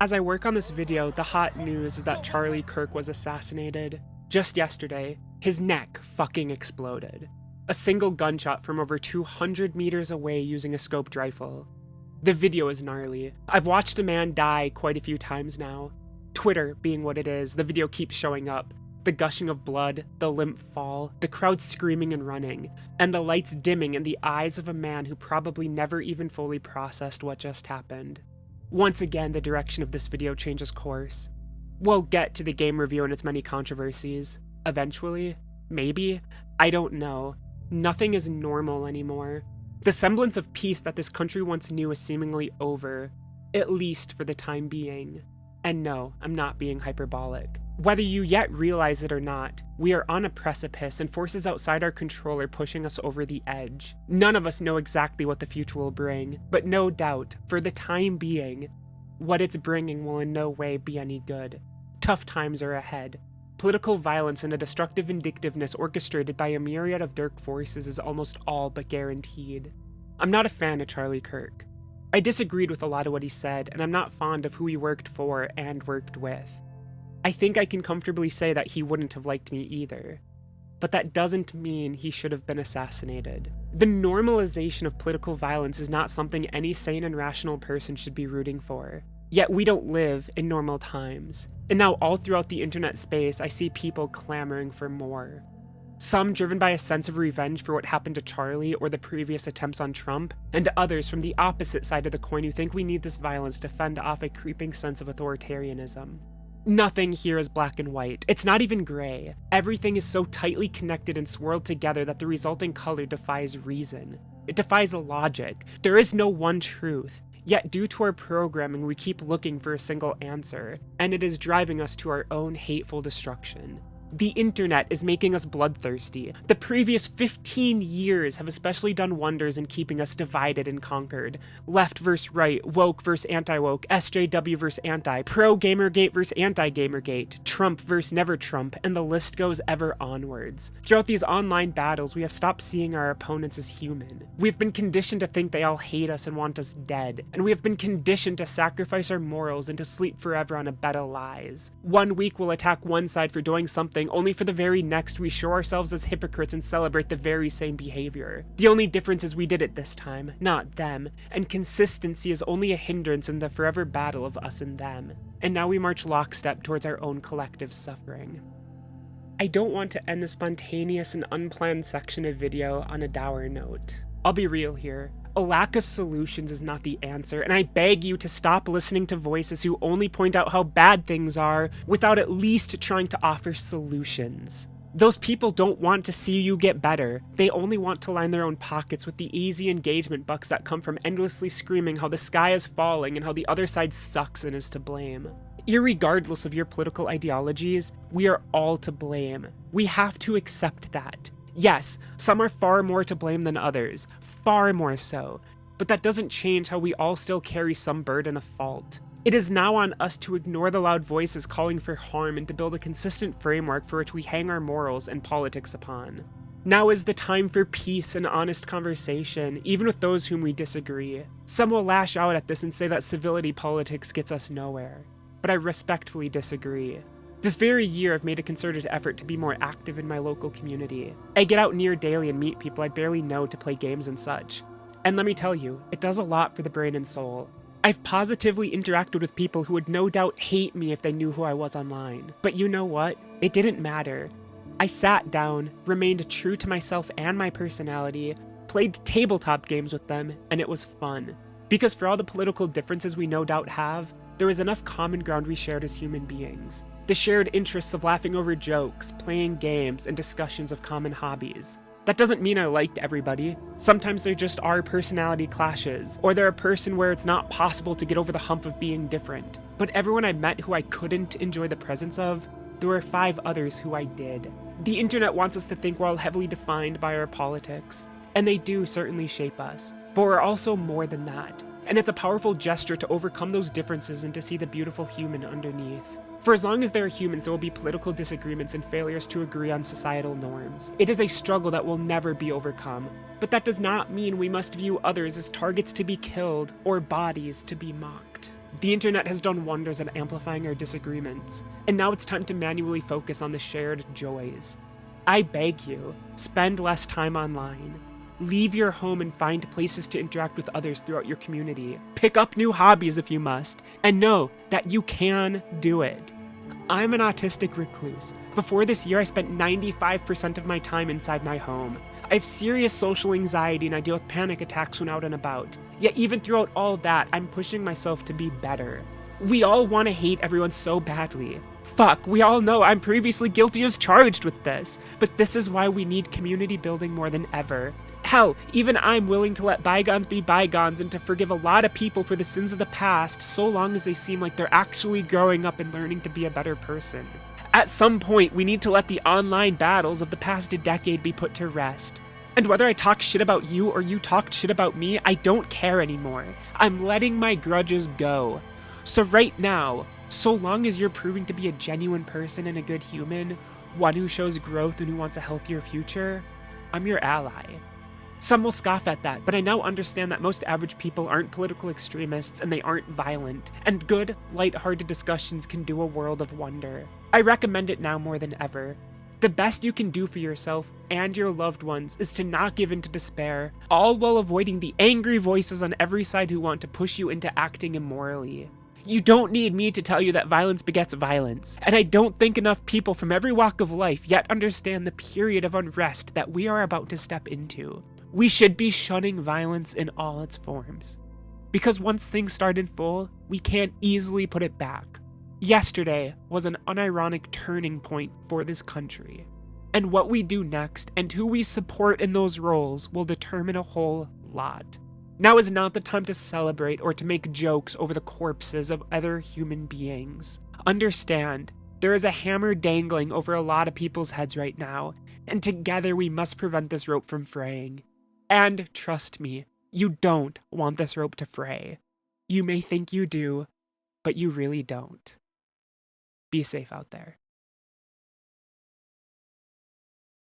As I work on this video, the hot news is that Charlie Kirk was assassinated. Just yesterday, his neck fucking exploded. A single gunshot from over 200 meters away using a scoped rifle. The video is gnarly. I've watched a man die quite a few times now. Twitter being what it is, the video keeps showing up. The gushing of blood, the limp fall, the crowd screaming and running, and the lights dimming in the eyes of a man who probably never even fully processed what just happened. Once again, the direction of this video changes course. We'll get to the game review and its many controversies. Eventually. Maybe. I don't know. Nothing is normal anymore. The semblance of peace that this country once knew is seemingly over. At least for the time being. And no, I'm not being hyperbolic. Whether you yet realize it or not, we are on a precipice and forces outside our control are pushing us over the edge. None of us know exactly what the future will bring, but no doubt, for the time being, what it's bringing will in no way be any good. Tough times are ahead. Political violence and a destructive vindictiveness orchestrated by a myriad of dark forces is almost all but guaranteed. I'm not a fan of Charlie Kirk. I disagreed with a lot of what he said, and I'm not fond of who he worked for and worked with. I think I can comfortably say that he wouldn't have liked me either. But that doesn't mean he should have been assassinated. The normalization of political violence is not something any sane and rational person should be rooting for. Yet we don't live in normal times. And now all throughout the internet space, I see people clamoring for more. Some driven by a sense of revenge for what happened to Charlie or the previous attempts on Trump, and others from the opposite side of the coin who think we need this violence to fend off a creeping sense of authoritarianism. Nothing here is black and white. It's not even gray. Everything is so tightly connected and swirled together that the resulting color defies reason. It defies logic. There is no one truth. Yet due to our programming, we keep looking for a single answer, and it is driving us to our own hateful destruction. The internet is making us bloodthirsty. The previous 15 years have especially done wonders in keeping us divided and conquered. Left versus right, woke versus anti-woke, SJW versus anti, pro-Gamergate versus anti-Gamergate, Trump versus never Trump, and the list goes ever onwards. Throughout these online battles, we have stopped seeing our opponents as human. We have been conditioned to think they all hate us and want us dead, and we have been conditioned to sacrifice our morals and to sleep forever on a bed of lies. 1 week we'll attack one side for doing something, only for the very next we show ourselves as hypocrites and celebrate the very same behavior. The only difference is we did it this time, not them, and consistency is only a hindrance in the forever battle of us and them. And now we march lockstep towards our own collective suffering. I don't want to end the spontaneous and unplanned section of video on a dour note. I'll be real here. A lack of solutions is not the answer, and I beg you to stop listening to voices who only point out how bad things are without at least trying to offer solutions. Those people don't want to see you get better. They only want to line their own pockets with the easy engagement bucks that come from endlessly screaming how the sky is falling and how the other side sucks and is to blame. Irregardless of your political ideologies, we are all to blame. We have to accept that. Yes, some are far more to blame than others, far more so, but that doesn't change how we all still carry some burden of fault. It is now on us to ignore the loud voices calling for harm and to build a consistent framework for which we hang our morals and politics upon. Now is the time for peace and honest conversation, even with those whom we disagree. Some will lash out at this and say that civility politics gets us nowhere, but I respectfully disagree. This very year, I've made a concerted effort to be more active in my local community. I get out near daily and meet people I barely know to play games and such. And let me tell you, it does a lot for the brain and soul. I've positively interacted with people who would no doubt hate me if they knew who I was online. But you know what? It didn't matter. I sat down, remained true to myself and my personality, played tabletop games with them, and it was fun. Because for all the political differences we no doubt have, there is enough common ground we shared as human beings. The shared interests of laughing over jokes, playing games, and discussions of common hobbies. That doesn't mean I liked everybody. Sometimes there just are personality clashes, or they're a person where it's not possible to get over the hump of being different. But everyone I met who I couldn't enjoy the presence of, there were 5 others who I did. The internet wants us to think we're all heavily defined by our politics, and they do certainly shape us. But we're also more than that. And it's a powerful gesture to overcome those differences and to see the beautiful human underneath. For as long as there are humans, there will be political disagreements and failures to agree on societal norms. It is a struggle that will never be overcome, but that does not mean we must view others as targets to be killed or bodies to be mocked. The internet has done wonders at amplifying our disagreements, and now it's time to manually focus on the shared joys. I beg you, spend less time online. Leave your home and find places to interact with others throughout your community. Pick up new hobbies if you must, and know that you can do it. I'm an autistic recluse. Before this year, I spent 95% of my time inside my home. I have serious social anxiety and I deal with panic attacks when out and about. Yet even throughout all that, I'm pushing myself to be better. We all want to hate everyone so badly. Fuck, we all know I'm previously guilty as charged with this. But this is why we need community building more than ever. Hell, even I'm willing to let bygones be bygones and to forgive a lot of people for the sins of the past so long as they seem like they're actually growing up and learning to be a better person. At some point, we need to let the online battles of the past decade be put to rest. And whether I talk shit about you or you talked shit about me, I don't care anymore. I'm letting my grudges go. So right now, so long as you're proving to be a genuine person and a good human, one who shows growth and who wants a healthier future, I'm your ally. Some will scoff at that, but I now understand that most average people aren't political extremists and they aren't violent, and good, light-hearted discussions can do a world of wonder. I recommend it now more than ever. The best you can do for yourself and your loved ones is to not give in to despair, all while avoiding the angry voices on every side who want to push you into acting immorally. You don't need me to tell you that violence begets violence, and I don't think enough people from every walk of life yet understand the period of unrest that we are about to step into. We should be shunning violence in all its forms. Because once things start in full, we can't easily put it back. Yesterday was an unironic turning point for this country. And what we do next and who we support in those roles will determine a whole lot. Now is not the time to celebrate or to make jokes over the corpses of other human beings. Understand, there is a hammer dangling over a lot of people's heads right now, and together we must prevent this rope from fraying. And trust me, you don't want this rope to fray. You may think you do, but you really don't. Be safe out there.